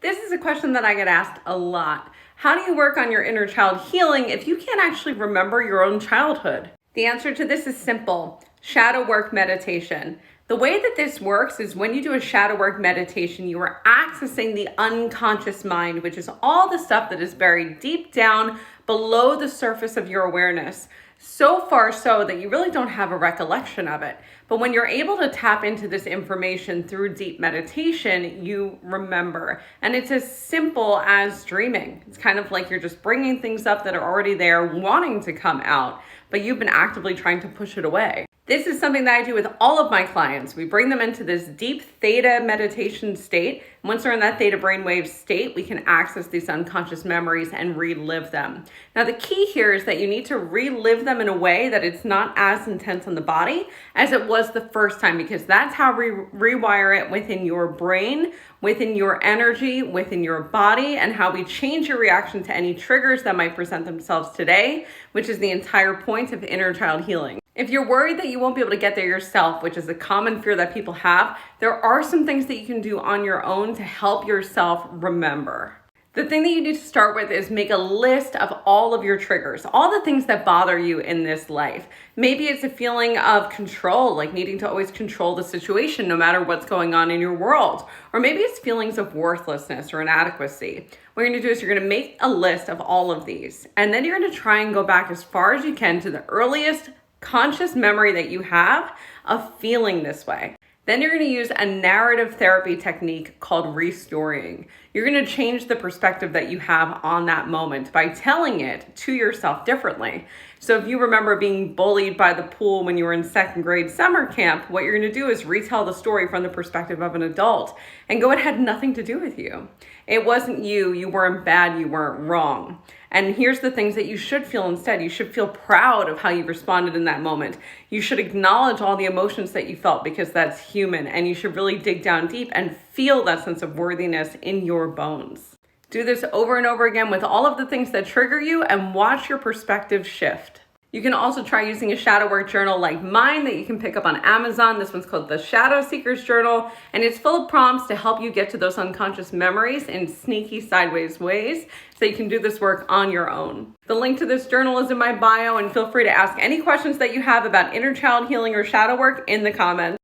This is a question that I get asked a lot. How do you work on your inner child healing if you can't actually remember your own childhood? The answer to this is simple: shadow work meditation. The way that this works is when you do a shadow work meditation, you are accessing the unconscious mind, which is all the stuff that is buried deep down below the surface of your awareness. So far so that you really don't have a recollection of it. But when you're able to tap into this information through deep meditation, you remember. And it's as simple as dreaming. It's kind of like you're just bringing things up that are already there, wanting to come out, but you've been actively trying to push it away. This is something that I do with all of my clients. We bring them into this deep theta meditation state. Once they're in that theta brainwave state, we can access these unconscious memories and relive them. Now, the key here is that you need to relive them in a way that it's not as intense on the body as it was the first time, because that's how we rewire it within your brain, within your energy, within your body, and how we change your reaction to any triggers that might present themselves today, which is the entire point of inner child healing. If you're worried that you won't be able to get there yourself, which is a common fear that people have, there are some things that you can do on your own to help yourself remember. The thing that you need to start with is make a list of all of your triggers, all the things that bother you in this life. Maybe it's a feeling of control, like needing to always control the situation no matter what's going on in your world. Or maybe it's feelings of worthlessness or inadequacy. What you're gonna do is you're gonna make a list of all of these, and then you're gonna try and go back as far as you can to the earliest conscious memory that you have of feeling this way. Then you're going to use a narrative therapy technique called restoring. You're going to change the perspective that you have on that moment by telling it to yourself differently. So if you remember being bullied by the pool when you were in second grade summer camp, what you're going to do is retell the story from the perspective of an adult and go, it had nothing to do with you. It wasn't you. You weren't bad. You weren't wrong. And here's the things that you should feel instead. You should feel proud of how you responded in that moment. You should acknowledge all the emotions that you felt, because that's human. And you should really dig down deep and feel that sense of worthiness in your bones. Do this over and over again with all of the things that trigger you and watch your perspective shift. You can also try using a shadow work journal like mine that you can pick up on Amazon. This one's called the Shadow Seekers Journal, and it's full of prompts to help you get to those unconscious memories in sneaky sideways ways so you can do this work on your own. The link to this journal is in my bio, and feel free to ask any questions that you have about inner child healing or shadow work in the comments.